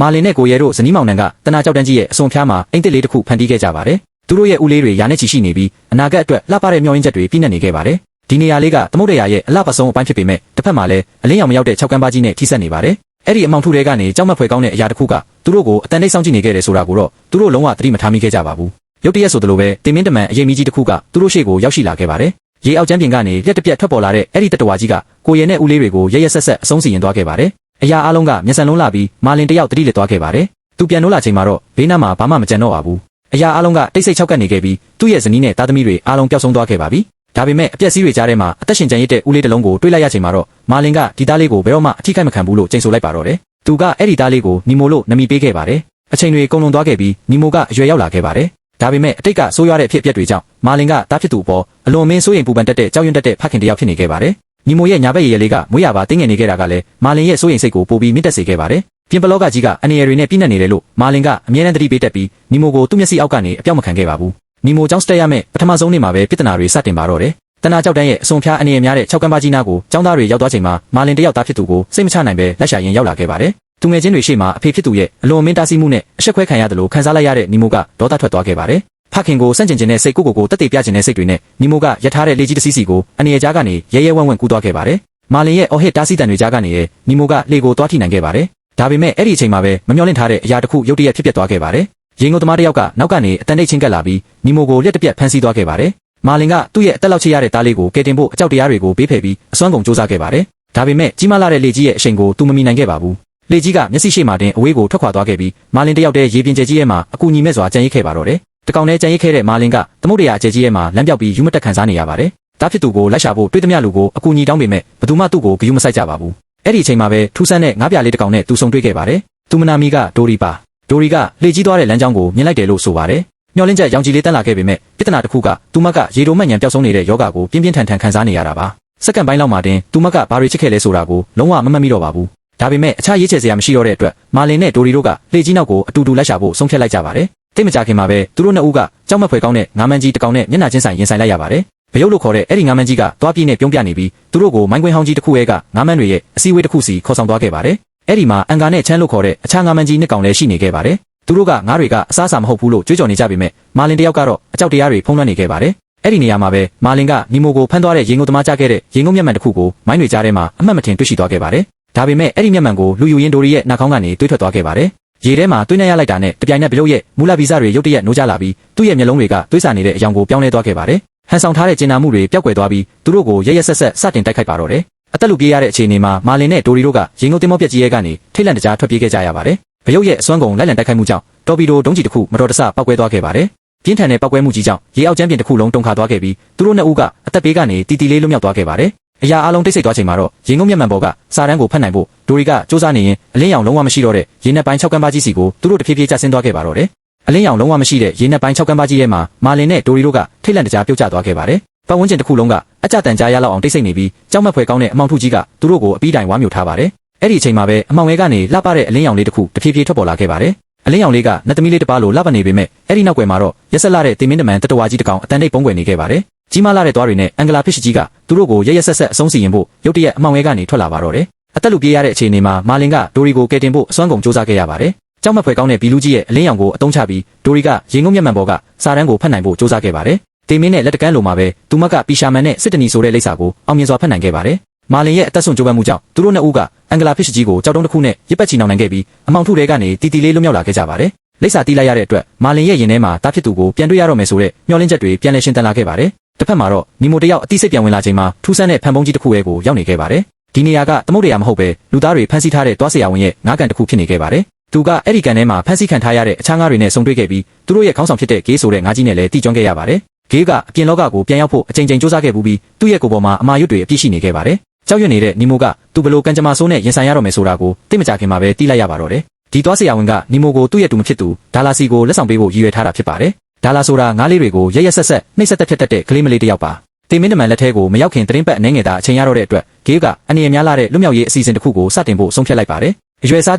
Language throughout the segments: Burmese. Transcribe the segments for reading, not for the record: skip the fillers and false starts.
မာလင်နဲ့ကိုရဲတို့ဇနီးမောင်နှံကတနာကြောက်တန်းကြီးရဲ့အစွန်ဖျားမှာအိမ်တစ်လေးတစ်ခုဖန်တီးခဲ့ကြပါတယ်။သူတို့ရဲ့ဦးလေးတွေရာနဲ့ချီရှိနေပြီးအနာဂတ်အတွက်လှပတဲ့မျှော်ရင်းချက်တွေပြည့်နှက်နေခဲ့ပါတယ်။ဒီနေရာလေးကသမုဒ္ဒရာရဲ့အလှပဆုံးအပိုင်းဖြစ်ပေမဲ့တစ်ဖက်မှာလည်းအလင်းရောင်မရောက်တဲ့6ကမ်းပါးကြီးနဲ့ထိစပ်နေပါတယ်။အဲ့ဒီအမောင်ထုတွေကနေကြောက်မက်ဖွယ်ကောင်းတဲ့အရာတစ်ခုကသူတို့ကိုအတန်တိတ်စောင့်ကြည့်နေခဲ့တယ်ဆိုတာကိုတော့သူတို့လုံးဝသတိမထားမိခဲ့ကြပါဘူး။ရုတ်တရက်ဆိုသလိုပဲတင်မင်းတမန်အရေးမကြီးတစ်ခုကသူတို့ရှေ့ကိုရောက်ရှိလာခဲ့ပါတယ်။ရေအောက်ကျမ်းပြင်ကနေပြက်တပြက်ထွက်ပေါ်လာတဲ့အဲ့ဒီတတဝါကြီးကကိုရဲနဲ့ဦးလေးတွေကိုရရက်ဆက်ဆက်အဆုံးစီရင်သွားခဲ့ပါတယ်။အရာအလုံးကမျက်စံလုံးလာပြီးမာလင်တယောက်တတိလက်သွားခဲ့ပါတယ်။သူပြန်နိုးလာချိန်မှာတော့ဘေးနားမှာဘာမှမကြံတော့ပါဘူး။အရာအလုံးကတိတ်ဆိတ်ချောက်ကပ်နေခဲ့ပြီးသူ့ရဲ့ဇနီးနဲ့သားသမီးတွေအားလုံးပျောက်ဆုံးသွားခဲ့ပါပြီ။ဒါပေမဲ့အပျက်စီးတွေကြားထဲမှာအသက်ရှင်ကျန်ရစ်တဲ့ဦးလေးတစ်လုံးကိုတွေ့လိုက်ရချိန်မှာတော့မာလင်ကဒီသားလေးကိုဘယ်တော့မှအထိခိုက်မခံဘူးလို့ကြိမ်ဆိုလိုက်ပါတော့တယ်။သူကအဲ့ဒီသားလေးကိုနီမိုလို့နမည်ပေးခဲ့ပါတယ်။အချိန်တွေကုန်လွန်သွားခဲ့ပြီးနီမိုကအရွယ်ရောက်လာခဲ့ပါတယ်။ဒါပေမဲ့အတိတ်ကဆိုးရွားတဲ့အဖြစ်အပျက်တွေကြောင့်မာလင်ကတားဖြစ်သူအပေါ်အလွန်မင်းစိုးရိမ်ပူပန်တတ်တဲ့ကြောက်ရွံ့တတ်တဲ့ဖခင်တစ်ယောက်ဖြစ်နေခဲ့ပါတယ်။နီမိုရဲ့ညာဘက်ရည်ရလေးကမွေးရပါတင်းငယ်နေခဲ့တာကလည်းမာလင်ရဲ့စိုးရိမ်စိတ်ကိုပိုပြီးမြင့်တက်စေခဲ့ပါတယ်။ပြင်ပလောကကြီးကအန်ရယ်တွေနဲ့ပြည့်နှက်နေတယ်လို့မာလင်ကအမြဲတမ်းသတိပေးတတ်ပြီးနီမိုကိုသူ့မျက်စိအောက်ကနေအပြောက်မခံခဲ့ပါဘူး။နီမိုကျောင်းစတက်ရမယ့်ပထမဆုံးနေ့မှာပဲပြဿနာတွေစတင်ပါတော့တယ်။တနာကြောက်တန်းရဲ့အစွန်ဖျားအန်ရယ်များတဲ့6ကမ်းပါးကြီးနားကိုကျောင်းသားတွေရောက်သွားချိန်မှာမာလင်တယောက်သားဖြစ်သူကိုစိတ်မချနိုင်ပဲလက်ရှာရင်ရောက်လာခဲ့ပါတယ်။သူငယ်ချင်းတွေရှေ့မှာအဖေဖြစ်သူရဲ့အလွန်မင်းတားဆီးမှုနဲ့အဆက်ခွဲခံရတယ်လို့ခံစားလိုက်ရတဲ့နီမိုကဒေါသထွက်သွားခဲ့ပါတယ်။ဖခင်ကိုစန့်ကျင်ခြင်းနဲ့စိတ်ကိုတက်တည်ပြခြင်းနဲ့စိတ်တွေနဲ့နီမိုကရထားတဲ့လေကြီးတစ်စီးစီကိုအန်ရယ်ကြားကနေရဲရဲဝံ့ဝံ့ကူးသွားခဲ့ပါတယ်။မာလင်ရဲ့အော်ဟစ်တားဆီးတန်တွေကြားကနေနီမိုကလေကိုသွားထိနိုင်ခဲ့ပါတယ်။ဒါပေမဲ့အဲ့ဒီအချိန်မှာပဲမမျှော်လင့်ထားတဲ့အရာတစ်ခုရုတ်တရက်ဖြစ်ပျက်သွားခဲ့ပါတယ်။ရေငုံသမားတစ်ယောက်ကနောက်ကနေအတန်တိတ်ချင်းကပ်လာပြီးနီမိုကိုလက်တပြက်ဖမ်းဆီးသွားခဲ့ပါတယ်။မာလင်ကသူ့ရဲ့အသက်လောက်ချရတဲ့သားလေးကိုကယ်တင်ဖို့အကြောက်တရားတွေကိုဘေးဖယ်ပြီးအစွမ်းကုန်စူးစမ်းခဲ့ပါတယ်။ဒါပေမဲ့ကြီးမားလာတဲ့လေကြီးရဲ့အရှိန်ကိုသူမမီနိုင်ခဲ့ပါဘူး။လေကြီးကမျက်စိရှိမှတင်အဝေးကိုထွက်ခွာသွားခဲ့ပြီးမာလင်တယောက်တည်းရေပြင်ကျဲကြီးရဲ့မှာအကူညီမဲ့စွာကြံရစ်ခဲ့ပါတော့တယ်။တကောင်နဲ့ကြံရစ်ခဲ့တဲ့မာလင်ကသမုဒ္ဒရာကျဲကြီးရဲ့မှာလမ်းပြောက်ပြီးယူမတက်ခံစားနေရပါတယ်။တားဖြစ်သူကိုလိုက်ရှာဖို့တွေးသမျှလူကိုအကူညီတောင်းပေမဲ့ဘယ်သူမှသူ့ကိုဂရုမစိုက်ကြပါဘူး။အဲ့ဒီအချိန်မှာပဲထူးဆန်းတဲ့ငါးပြားလေးတကောင်နဲ့သူဆုံတွေ့ခဲ့ပါတယ်။သူမနာမီကဒိုရီပါ။ဒိုရီကလေကြီးသွားတဲ့လမ်းကြောင်းကိုမြင်လိုက်တယ်လို့ဆိုပါတယ်။မျောလင်းချက်ရောင်ကြီးလေးတန်းလာခဲ့ပေမဲ့ပြဿနာတစ်ခုကသူမကရေတိုမှတ်ညံပျောက်ဆုံးနေတဲ့ယောဂကိုပြင်းပြင်းထန်ထန်ခံစားနေရတာပါ။စက္ကန့်ပိုင်းလောက်မှတင်သူမကဘာတွေချစ်ခဲ့လဲဆိုတာကိုလုံးဝမမှတ်မိတော့ပါဘူး။ဒါပေမဲ့အခြားရေးချယ်စရာမရှိတော့တဲ့အတွက်မာလင်နဲ့ဒိုရီတို့ကလေကြီးနောက်ကိုအတူတူလိုက်ရှာဖို့ဆုံးဖြတ်လိုက်ကြပါတယ်။တိတ်မကြခင်မှာပဲသူတို့နှစ်ဦးကကြောက်မက်ဖွယ်ကောင်းတဲ့ငါးမန်းကြီးတစ်ကောင်နဲ့မျက်နှာချင်းဆိုင်ရင်ဆိုင်လိုက်ရပါတယ်။ဘယုတ်လို့ခေါ်တဲ့အဲ့ဒီငါးမန်းကြီးကသွားပြင်းနဲ့ပြုံးပြနေပြီးသူတို့ကိုမိုင်းကွင်းဟောင်းကြီးတစ်ခုရဲ့ကငါးမန်းတွေရဲ့အစည်းအဝေးတစ်ခုစီခေါ်ဆောင်သွားခဲ့ပါတယ်။အဲ့ဒီမှာအန်ကာနဲ့ချမ်းလို့ခေါ်တဲ့အခြားငါးမန်းကြီးနှစ်ကောင်လည်းရှိနေခဲ့ပါတယ်။သူတို့ကငါးတွေကအစားအစာမဟုတ်ဘူးလို့ကြွေးကြော်နေကြပေမဲ့မာလင်တယောက်ကတော့အကြောက်တရားတွေဖုံးလွှမ်းနေခဲ့ပါတယ်။အဲ့ဒီနေရာမှာပဲမာလင်ကနီမိုကိုဖမ်းသွားတဲ့ရေငုံသမားကြားခဲ့တဲ့ရေငုံမျက်မှန်တစ်ခုကိုမိုင်းတွေကြားထဲမှာအမှတ်မထင်တွေ့ရှိသွားခဲ့ပါတယ်။ဒါပေမဲ့အဲ့ဒီမျက်မှန်ကိုလူယူရင်းဒိုရီရဲ့နှာခေါင်းကနေတွေးထွက်သွားခဲ့ပါတယ်။ရေထဲမှာတွေးနှက်ရလိုက်တာနဲ့တပြိုင်နက်ဘလုတ်ရဲ့မူလဗီဇတွေရုတ်တရက်နိုးကြလာပြီးသူ့ရဲ့မျက်လုံးတွေကတွေးဆနေတဲ့အယောင်ကိုပြောင်းလဲသွားခဲ့ပါတယ်။ဟန်ဆောင်ထားတဲ့ကျင်နာမှုတွေပျောက်ကွယ်သွားပြီးသူတို့ကိုရဲရဲဆက်ဆက်စတင်တိုက်ခိုက်ပါတော့တယ်။အသက်လူပြေးရတဲ့အခြေအနေမှာမာလင်နဲ့ဒိုရီတို့ကရေငုံတင်မောပြက်ကြီးရဲ့ကနေထိတ်လန့်တကြားထွက်ပြေးခဲ့ကြရပါတယ်။ဘယုတ်ရဲ့အစွမ်းကုန်လိုက်လံတိုက်ခိုက်မှုကြောင့်တော်ပီဒိုဒုံးကျည်တစ်ခုမတော်တဆပောက်ကွဲသွားခဲ့ပါတယ်။ပြင်းထန်တဲ့ပောက်ကွဲမှုကြီးကြောင့်ရေအောက်ကျမ်းပြင်တစ်ခုလုံးတုန်ခါသွားခဲ့ပြီးသူတို့နှစ်ဦးကအသက်ဘေးကနေတီတီလေးလွတ်မြောက်သွားခဲ့ပါတယ်။အရာအလုံးတိတ်ဆိတ်သွားချိန်မှာတော့ရေငုံမျက်မှန်ပေါ်ကစာတန်းကိုဖတ်နိုင်ဖို့ဒိုရီကစူးစမ်းနေရင်အလင်းရောင်လုံးဝမရှိတော့တဲ့ရေနက်ပိုင်း6ကမ်းပါးကြီးစီကိုသူတို့တဖြည်းဖြည်းကျဆင်းသွားခဲ့ပါတော့တယ်။အလင်းရောင်လုံးဝမရှိတဲ့ရေနက်ပိုင်း6ကမ်းပါးကြီးထဲမှာမာလင်နဲ့ဒိုရီတို့ကထိတ်လန့်တကြားပြုတ်ကျသွားခဲ့ပါတယ်။ပတ်ဝန်းကျင်တစ်ခုလုံးကအကြတန်ကြားရလောက်အောင်တိတ်ဆိတ်နေပြီးကြောက်မက်ဖွယ်ကောင်းတဲ့အမောင်ထုကြီးကသူတို့ကိုအပီးတိုင်ဝါမျိုးထားပါတယ်။အဲ့ဒီအချိန်မှာပဲအမောင်ငယ်ကနေလှပတဲ့အလင်းရောင်လေးတစ်ခုတဖြည်းဖြည်းထွက်ပေါ်လာခဲ့ပါတယ်။အလင်းရောင်လေးကနတ်သမီးလေးတစ်ပါးလိုလှပနေပေမဲ့အဲ့ဒီနောက်ွယ်မှာတော့ရက်ဆက်လာတဲ့တင်မင်းတမန်တတဝါကြီးတစ်ကောင်အတန်တိတ်ပုံကွယ်နေခဲ့ပါတယ်။ကြီးမားလာတဲ့သွားတွေနဲ့အင်္ဂလာဖစ်ရှိကြီးကသူတို့ကိုရဲရဲဆက်ဆက်အဆုံးစီရင်ဖို့ရုတ်တရက်အမောင်ငယ်ကနေထွက်လာပါတော့တယ်။အသက်လူပြေးရတဲ့အခြေအနေမှာမာလင်ကဒိုရီကိုကယ်တင်ဖို့အစွမ်းကုန်စူးစမ်းခဲ့ရပါတယ်။ကြောက်မက်ဖွယ်ကောင်းတဲ့ဘီလူကြီးရဲ့အလင်းရောင်ကိုအသုံးချပြီးဒိုရီကရေငုံမျက်မှန်ပေါ်ကစာတန်းကိုဖတ်နိုင်ဖို့စူးစမ်းခဲ့ပါတယ်။တေမင်းနဲ့လက်တကန်းလိုမှာပဲသူမကပီရှာမန်နဲ့စစ်တနီဆိုတဲ့လိပ်စာကိုအောင်မြင်စွာဖတ်နိုင်ခဲ့ပါတယ်။မာလင်ရဲ့အသက်ဆုံးကြိုးပမ်းမှုကြောင့်သူတို့နှစ်ဦးကအင်္ဂလာဖစ်ရှိကြီးကိုကြောက်တုံးတစ်ခုနဲ့ရစ်ပတ်ချီနှောင်နိုင်ခဲ့ပြီးအမောင်ထုတွေကနေတီတီလေးလွတ်မြောက်လာခဲ့ကြပါတယ်။လိပ်စာတီးလိုက်ရတဲ့အတွက်မာလင်ရဲ့ရင်ထဲမှာတားဖြစ်သူကိုပြန်တွေ့ရတော့မယ်ဆိုတဲ့မျှော်လင့်ချက်တွေပြန်လည်ရှင်သန်လာခဲ့ပါတယ်။တစ်ဖက်မှာတော့နီမိုတယောက်အတိစိတ်ပြန်ဝင်လာချိန်မှာထူးဆန်းတဲ့ဖန်ပုံးကြီးတစ်ခုရဲ့ကိုရောက်နေခဲ့ပါတယ်။ဒီနေရာကသမုဒ္ဒရာမဟုတ်ပဲလူသားတွေဖမ်းဆီးထားတဲ့တွားဆရာဝန်ရဲ့ငါးကန်တစ်ခုဖြစ်နေခဲ့ပါတယ်။သူကအဲ့ဒီကန်ထဲမှာဖမ်းဆီးခံထားရတဲ့အခြားငါးတွေနဲ့ဆုံတွေ့ခဲ့ပြီးသူတို့ရဲ့ခေါင်းဆောင်ဖြစ်တဲ့ဂေးဆိုတဲ့ငါးကြီးနဲ့လည်းတီးကျွမ်းခဲ့ရပါတယ်။ဂေးကအပြင်လောကကိုပြန်ရောက်ဖို့အချိန်ချင်းစူးစမ်းခဲ့ပြီးသူ့ရဲ့ကိုယ်ပေါ်မှာအမာရွတ်တွေအပြည့်ရှိနေခဲ့ပါတယ်။ကြောက်ရွံ့နေတဲ့နီမိုကသူဘလို့ကန်ကြမာဆိုးနဲ့ရင်ဆိုင်ရတော့မယ်ဆိုတာကိုသိမကြခင်မှာပဲတီးလိုက်ရပါတော့တယ်။ဒီတွားဆရာဝန်ကနီမိုကိုသူ့ရဲ့တူမဖြစ်သူဒါလာစီကိုလက်ဆောင်ပေးဖို့ရည်ရွယ်ထားတာဖြစ်ပါတယ်။ဒါလာဆိုတာငါးလေးတွေကိုရက်ရက်ဆက်ဆက်နှိမ့်ဆက်တက်ဖြတ်တတ်တဲ့ကလေးမလေးတစ်ယောက်ပါ။တေမင်းတမန်လက်ထဲကိုမရောက်ခင်တရင်ပတ်အနေငယ်တာအချိန်ရတော့တဲ့အတွက်ဂေးကအအနေအများလာတဲ့လွတ်မြောက်ရေးအစီအစဉ်တစ်ခုကိုစတင်ဖို့ဆုံးဖြတ်လိုက်ပါတယ်။အရွယ်စ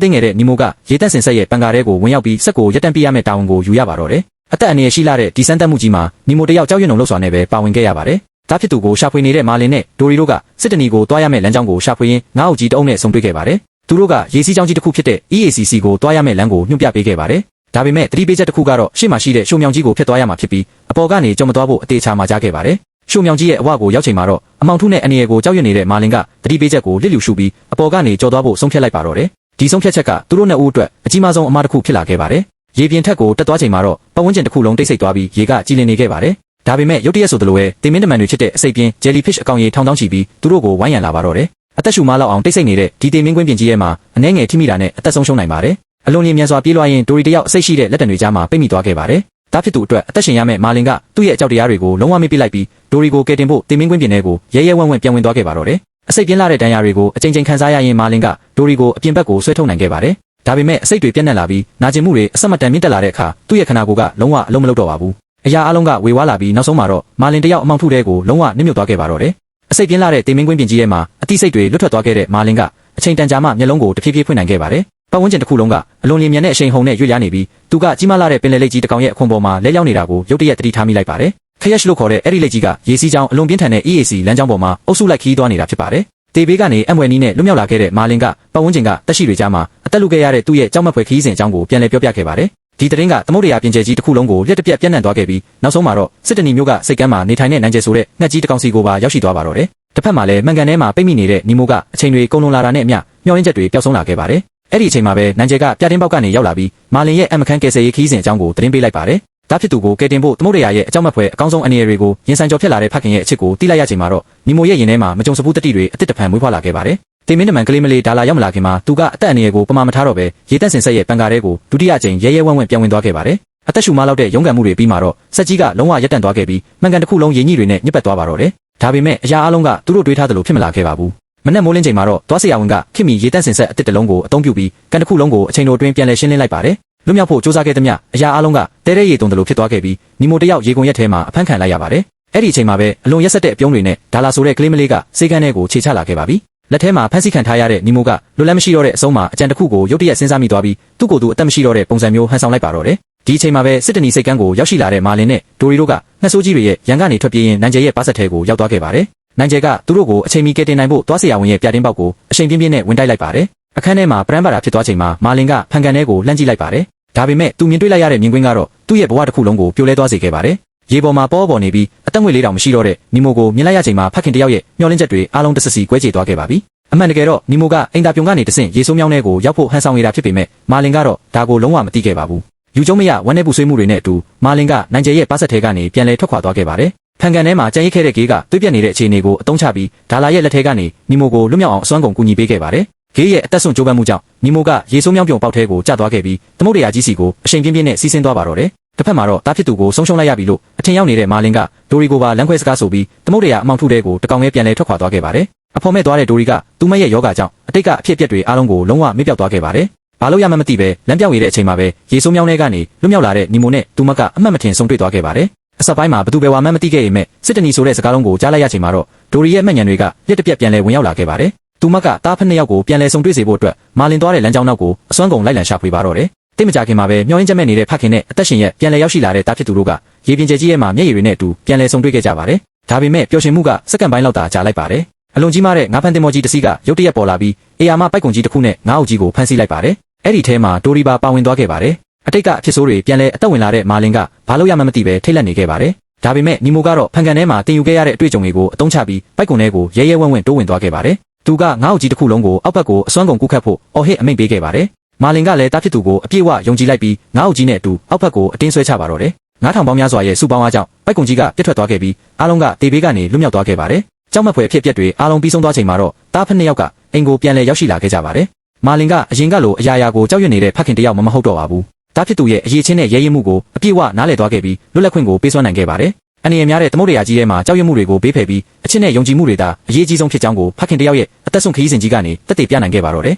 ားသိငယ်တဲ့နီမိုကရေတက်စင်ဆက်ရဲ့ပန်ကားထဲကိုဝင်ရောက်ပြီးစက်ကိုရက်တန့်ပြရမယ့်တာဝန်ကိုယူရပါတော့တယ်။အသက်အန္တရာယ်ရှိလာတဲ့ဒီစမ်းသပ်မှုကြီးမှာနီမိုတယောက်ကြောက်ရွံ့လုံလောက်စွာနဲ့ပဲပါဝင်ခဲ့ရပါတယ်။တားဖြစ်သူကိုရှာဖွေနေတဲ့မာလင်နဲ့ဒိုရီတို့ကစစ်တနီကိုတွားရမယ့်လမ်းကြောင်းကိုရှာဖွေရင်းငါးအုပ်ကြီးတအုပ်နဲ့ဆုံတွေ့ခဲ့ပါတယ် သူတို့ကရေစီးကြောင်းကြီးတစ်ခုဖြစ်တဲ့ EACC ကိုတွားရမယ့်လမ်းကိုညွှန်ပြပေးခဲ့ပါတယ်ဒါပေမဲ့တတိပေးချက်တစ်ခုကတော့ရှေ့မှာရှိတဲ့ရှိုးမြောင်ကြီးကိုဖျက်သွားရမှာဖြစ်ပြီးအပေါ်ကနေကြုံမသွားဖို့အသေးချာမှာကြားခဲ့ပါတယ်ရှိုးမြောင်ကြီးရဲ့အဝကိုရောက်ချိန်မှာတော့အမောင်ထုနဲ့အနေရကိုကြောက်ရွံ့နေတဲ့မာလင်ကတတိပေးချက်ကိုလစ်လျူရှုပြီးအပေါ်ကနေကြော်သွားဖို့ဆုံးဖြတ်လိုက်ပါတော့တယ်ဒီဆုံးဖြတ်ချက်ကသူတို့နှစ်ဦးအတွက်အကြီးမားဆုံးအမှားတစ်ခုဖြစ်လာခဲ့ပါတယ်ရေပြင်ထက်ကိုတက်သွားချိန်မှာတော့ပတ်ဝန်းကျင်တစ်ခုလုံးတိတ်ဆိတ်သွားပြီးရေကကြည်လင်နေခဲ့ပါတယ်ဒါပေမဲ့ရုတ်တရက်ဆိုသလိုပဲတင်မင်းတမန်တွေဖြစ်တဲ့အစိပ်ပြင်း jellyfish အကောင်ရေထောင်တောင်းချီပြီးသူတို့ကိုဝိုင်းရံလာပါတော့တယ်အသက်ရှူမလောက်အောင်တိတ်ဆိတ်နေတဲ့ဒီတင်မင်းကွင်းပြင်ကြီးရဲ့မှာအနှဲငယ်ထိမိတာနဲ့အသက်ဆုံးရှုံးနိုင်ပါတယ်အလွန်ကြီးမြန်စွာပြေးလွှားရင်ဒိုရီတယောက်အစိတ်ရှိတဲ့လက်တံတွေကြားမှာပိတ်မိသွားခဲ့ပါတယ်ဒါဖြစ်သူအတွက်အသက်ရှင်ရမယ့်မာလင်ကသူ့ရဲ့အကြောက်တရားတွေကိုလုံးဝမေ့ပစ်လိုက်ပြီးဒိုရီကိုကယ်တင်ဖို့တင်မင်းကွင်းပြင်ထဲကိုရဲရဲဝံ့ဝံ့ပြန်ဝင်သွားခဲ့ပါတော့တယ်အစိတ်ပြင်းလာတဲ့ဒဏ်ရာတွေကိုအကြိမ်ကြိမ်ခံစားရရင်မာလင်ကဒိုရီကိုအပြင်ဘက်ကိုဆွဲထုတ်နိုင်ခဲ့ပါတယ်ဒါပေမဲ့အစိတ်တွေပြန့်နှံ့လာပြီးနာကျင်မှုတွေအဆက်မတန်မြင့်တက်လာတဲ့အခါသူ့ရဲ့ခန္ဓာကိုယ်ကလုံးဝအလုံးမလုံးတော့ပါဘူးအရာအလုံးကဝေဝါးလာပြီးနောက်ဆုံးမှာတော့မာလင်တယောက်အမောင်ထုတဲ့ကိုလုံးဝနစ်မြုပ်သွားခဲ့ပါတော့တယ်အစိတ်ပြင်းလာတဲ့တင်မင်းကွင်းပြင်ကြီးရဲ့မှာအတိစိတ်တွေလွတ်ထွက်သွားခဲ့တဲ့မာလင်ကအချိန်တန်ကြာမှမျက်လုံးကိုတဖြည်းဖြည်းဖွင့်နိုင်ခဲ့ပါတယ်ပတ်ဝန်းကျင်တစ်ခုလုံးကအလွန်လျင်မြန်တဲ့အရှိန်ဟုန်နဲ့ရွေ့လျားနေပြီးသူကကြီးမားလာတဲ့ပင်လယ်လိပ်ကြီးတစ်ကောင်ရဲ့အခွန်ပေါ်မှာလဲလျောင်းနေတာကိုရုတ်တရက်သတိထားမိလိုက်ပါတယ်ခရက်ရှ်လို့ခေါ်တဲ့အဲ့ဒီလိပ်ကြီးကရေစီးကြောင်းအလွန်ပြင်းထန်တဲ့ EAC လမ်းကြောင်းပေါ်မှာအုပ်စုလိုက်ခီးသွားနေတာဖြစ်ပါတယ်တေဘေးကနေအမွယ်နီးနဲ့လွတ်မြောက်လာခဲ့တဲ့မာလင်ကပတ်ဝန်းကျင်ကတက်ရှိတွေကြားမှာအသက်လူခဲ့ရတဲ့သူ့ရဲ့ကြောက်မက်ဖွယ်ခီးစဉ်အကြောင်းကိုပြန်လည်ပြောပြခဲ့ပါတယ်ဒီသတင်းကသမုဒ္ဒရာပြင်ကျဲကြီးတစ်ခုလုံးကိုလက်တပြက်ပြန့်နှံ့သွားခဲ့ပြီးနောက်ဆုံးမှာတော့စစ်တနီမျိုးကစိတ်ကမ်းမှာနေထိုင်တဲ့နိုင်ကျဲဆိုတဲ့ငှက်ကြီးတစ်ကောင်စီကိုပါရောက်ရှိသွားပါတော့တယ်တစ်ဖက်မှာလည်းမှန်ကန်ထဲမှာပိတ်မိနေတဲ့နီမိုကအချိန်တွေကုန်လွန်လာတာနဲ့အမျှမျောရင်းချက်တွေပျောက်ဆုံးလာခဲ့ပါတယ်အဲ့ဒီအချိန်မှာပဲနိုင်ကျဲကပြတင်းပေါက်ကနေရောက်လာပြီးမာလင်ရဲ့အမခန်းကယ်ဆယ်ရေးခီးစဉ်အကြောင်းကိုသတင်းပေးလိုက်ပါတယ်ဒါဖြစ်သူကိုကယ်တင်ဖို့သမုဒ္ဒရာရဲ့အကြောက်မက်ဖွယ်အကောင်းဆုံးအနေအတွေကိုရင်ဆိုင်ကြော်ဖြစ်လာတဲ့ဖခင်ရဲ့အချစ်ကိုတိလိုက်ရချိန်မှာတော့နီမိုရဲ့ရင်ထဲမှာမကြုံစဘူးတတိတွေအတစ်တဖန်မွေးဖွားလာခဲ့ပါတယ်တင်မင်းတမန်ကလေးမလေးဒါလာရောက်မလာခင်မှာသူကအသက်အန္တရာယ်ကိုပမာမထားတော့ပဲရေတက်စင်ဆက်ရဲ့ပန်ကားတွေကိုဒုတိယအကြိမ်ရဲရဲဝံ့ဝံ့ပြန်ဝင်သွားခဲ့ပါတယ်အသက်ရှူမလောက်တဲ့ရုန်းကန်မှုတွေပြီးမှတော့စက်ကြီးကလုံးဝရပ်တန့်သွားခဲ့ပြီးမှန်ကန်တစ်ခုလုံးရင်းကြီးတွေနဲ့ညစ်ပတ်သွားပါတော့တယ်ဒါပေမဲ့အရာအလုံးကသူတို့တွေးထားသလိုဖြစ်မလာခဲ့ပါဘူးမနက်မိုးလင်းချိန်မှာတော့သွားဆရာဝန်ကခင်မီရေတက်စင်ဆက်အတစ်တလုံးကိုအသုံးပြုပြီးကန်တစ်ခုလုံးကိုအချိန်တိုအတွင်းပြန်လည်ရှင်းလင်းလိုက်ပါတယ်လွတ်မြောက်ဖို့စူးစမ်းခဲ့သမျှအရာအလုံးကတဲတဲရေတုံတလို့ဖြစ်သွားခဲ့ပြီးနီမိုတယောက်ရေကုန်ရက်ထဲမှာအဖမ်းခံလိုက်ရပါတယ်အဲ့ဒီအချိန်မှာပဲအလွန်ရက်ဆက်တဲ့အပြုံးတွေနဲ့ဒါလာဆိုတဲ့ကလေးမလေးကစေကန်းထဲကိုခြေချလာခဲ့ပါပြီလက်ထဲမှာဖမ်းဆီးခံထားရတဲ့နီမိုကလွတ်လပ်မရှိတော့တဲ့အဆုံးမှာအကြံတစ်ခုကိုရုတ်တရက်စဉ်းစားမိသွားပြီးသူ့ကိုယ်သူအသက်မရှိတော့တဲ့ပုံစံမျိုးဟန်ဆောင်လိုက်ပါတော့တယ်ဒီအချိန်မှာပဲစစ်တနီစိတ်ကန်းကိုရောက်ရှိလာတဲ့မာလင်နဲ့ဒိုရီတို့ကငှက်ဆိုးကြီးတွေရဲ့ရန်ကနေထွက်ပြေးရင်နိုင်ကျဲရဲ့ပါဆက်ထဲကိုရောက်သွားခဲ့ပါတယ်နိုင်ကျဲကသူတို့ကိုအချိန်မီကယ်တင်နိုင်ဖို့သွားဆရာဝန်ရဲ့ပြတင်းပေါက်ကိုအချိန်ပြင်းပြင်းနဲ့ဝင်တိုက်လိုက်ပါတယ်အခန်းထဲမှာပရမ်းပါတာဖြစ်သွားချိန်မှာမာလင်ကဖန်ကန်ထဲကိုလှမ်းကြည့်လိုက်ပါတယ်ဒါပေမဲ့သူမြင်တွေ့လိုက်ရတဲ့မြင်ကွင်းကတော့သူ့ရဲ့ဘဝတစ်ခုလုံးကိုပြိုလဲသွားစေခဲ့ပါတယ်ရေပေါ်မှာပေါ်နေပြီးအသက်ငွေလေးတောင်မရှိတော့တဲ့နီမိုကိုမြင်လိုက်ရချိန်မှာဖခင်တယောက်ရဲ့မျောလင်းချက်တွေအားလုံးတဆစီကွဲချေသွားခဲ့ပါပြီအမှန်တကယ်တော့နီမိုကအင်တာပြုံကနေတဆင့်ရေဆိုးမြောင်းထဲကိုရောက်ဖို့ဟန်ဆောင်နေတာဖြစ်ပေမဲ့မာလင်ကတော့ဒါကိုလုံးဝမသိခဲ့ပါဘူးယူကျုံမရဝမ်းနဲ့ပူဆွေးမှုတွေနဲ့အတူမာလင်ကနိုင်ကျဲရဲ့ပါဆက်ထဲကနေပြန်လဲထွက်ခွာသွားခဲ့ပါတယ်ဖန်ကန်ထဲမှာကြံရိတ်ခဲ့တဲ့ဂေးကတွေးပြက်နေတဲ့အခြေအနေကိုအသုံးချပြီးဒါလာရဲ့လက်ထဲကနေနီမိုကိုလွတ်မြောက်အောင်အစွမ်းကုန်ကူညီပေးခဲ့ပါတယ်ဂေးရဲ့အသက်ဆုံးကြိုးပမ်းမှုကြောင့်နီမိုကရေဆိုးမြောင်းပြုံပေါက်ထဲကိုကျသွားခဲ့ပြီးသမုဒ္ဒရာကြီးစီကိုအရှိန်ပြင်းပြင်းနဲ့စီးဆင်းသွားပါတော့တယ်တစ်ဖက်မှာတော့တားဖြစ်သူကိုဆုံးရှုံးလိုက်ရပြီလို့အထင်ရောက်နေတဲ့မာလင်ကဒိုရီကိုပါလမ်းခွဲစကားဆိုပြီးသမုဒ္ဒရာအမောင်ထုတဲ့ကိုတကောင်ငယ်ပြန်လဲထွက်ခွာသွားခဲ့ပါတယ်အဖော်မဲ့သွားတဲ့ဒိုရီကသူမရဲ့ယောဂကြောင့်အတိတ်ကအဖြစ်အပျက်တွေအားလုံးကိုလုံးဝမေ့ပြောက်သွားခဲ့ပါတယ်ဘာလို့ရမှမသိပဲလမ်းပြောင်းရတဲ့အချိန်မှာပဲရေဆိုးမြောင်းထဲကနေလွတ်မြောက်လာတဲ့နီမိုနဲ့သူမကအမှတ်မထင်ဆုံးတွေ့သွားခဲ့ပါတယ်အစပိုင်းမှာဘသူပဲဝါမှန်းမသိခဲ့ရင်မဲ့စစ်တနီဆိုတဲ့စကားလုံးကိုကြားလိုက်ရချိန်မှာတော့ဒိုရီရဲ့မှတ်ဉာဏ်တွေကလက်တပြက်ပြန်လဲဝင်ရောက်လာခဲ့ပါတယ်သူမကတားဖက်နှစ်ယောက်ကိုပြန်လဲဆုံတွေ့စေဖို့အတွက်မာလင်သွားတဲ့လမ်းကြောင်းနောက်ကိုအစွမ်းကုန်လိုက်လံရှာဖွေပါတော့တယ်တိတ်မကြခင်မှာပဲမျောရင်းချက်မဲ့နေတဲ့ဖခင်နဲ့အသက်ရှင်ရဲ့ပြန်လဲရောက်ရှိလာတဲ့တားဖြစ်သူတို့ကရေပြင်ကျဲကြီးရဲ့မှာမျက်ရည်တွေနဲ့အတူပြန်လဲဆုံတွေ့ခဲ့ကြပါတယ်ဒါပေမဲ့ပျော်ရွှင်မှုကစက္ကန့်ပိုင်းလောက်သာကြာလိုက်ပါတယ်အလွန်ကြီးမားတဲ့ငါးဖန်တင်မောကြီးတစ်စီးကရုတ်တရက်ပေါ်လာပြီးအေယာမပိုက်ကွန်ကြီးတစ်ခုနဲ့ငါးအုပ်ကြီးကိုဖမ်းဆီးလိုက်ပါတယ်အဲ့ဒီထဲမှာဒိုရီပါပါဝင်သွားခဲ့ပါတယ်အတိတ်ကအဖြစ်ဆိုးတွေပြန်လဲအသက်ဝင်လာတဲ့မာလင်ကဘာလို့ရမှမသိပဲထိတ်လန့်နေခဲ့ပါတယ်ဒါပေမဲ့နီမိုကတော့ဖန်ကန်ထဲမှာတင်ယူခဲ့ရတဲ့အတွေ့အကြုံတွေကိုအသုံးချပြီးပိုက်ကွန်ထဲကိုရဲရဲဝံ့ဝံ့တိုးဝင်သွားခဲ့ပါတယ်သူကငါးအုပ်ကြီးတစ်ခုလုံးကိုအောက်ဘက်ကိုအစွမ်းကုန်ကူးခတ်ဖို့အော်ဟစ်အမိန့်ပေးခဲ့ပါတယ်မာလင်ကလည်းတားဖြစ်သူကိုအပြည့်အဝယုံကြည်လိုက်ပြီးငါးအုပ်ကြီးနဲ့အတူအောက်ဘက်ကိုအတင်းဆွဲချပါတော့တယ်9000ပေါင်းများစွာရဲ့စုပေါင်းအားကြောင့်ပိုက်ကွန်ကြီးကပြတ်ထွက်သွားခဲ့ပြီးအားလုံးကတေဘေးကနေလွတ်မြောက်သွားခဲ့ပါတယ်ကြောက်မက်ဖွယ်အဖြစ်အပျက်တွေအားလုံးပြီးဆုံးသွားချိန်မှာတော့တားဖက်နှစ်ယောက်ကအိမ်ကိုပြန်လည်ရောက်ရှိလာခဲ့ကြပါတယ်မာလင်ကအရင်ကလိုအရာကိုကြောက်ရွံ့နေတဲ့ဖခင်တယောက်မဟုတ်တော့ပါဘူးတားဖြစ်သူရဲ့အရေးချင်းနဲ့ရဲရင်မှုကိုအပြည့်အဝနားလည်သွားခဲ့ပြီးလွတ်လပ်ခွင့်ကိုပေးစွမ်းနိုင်ခဲ့ပါတယ်အနေရများတဲ့သမုဒ္ဒရာကြီးထဲမှာကြောက်ရွံ့မှုတွေကိုဘေးဖယ်ပြီးအချစ်နဲ့ယုံကြည်မှုတွေသာအရေးကြီးဆုံးဖြစ်ကြောင်းကိုဖခင်တယောက်ရဲ့အသက်ဆုံးခရီးစဉ်ကြီးကနေတက်တည်ပြနိုင်ခဲ့ပါတော့တယ်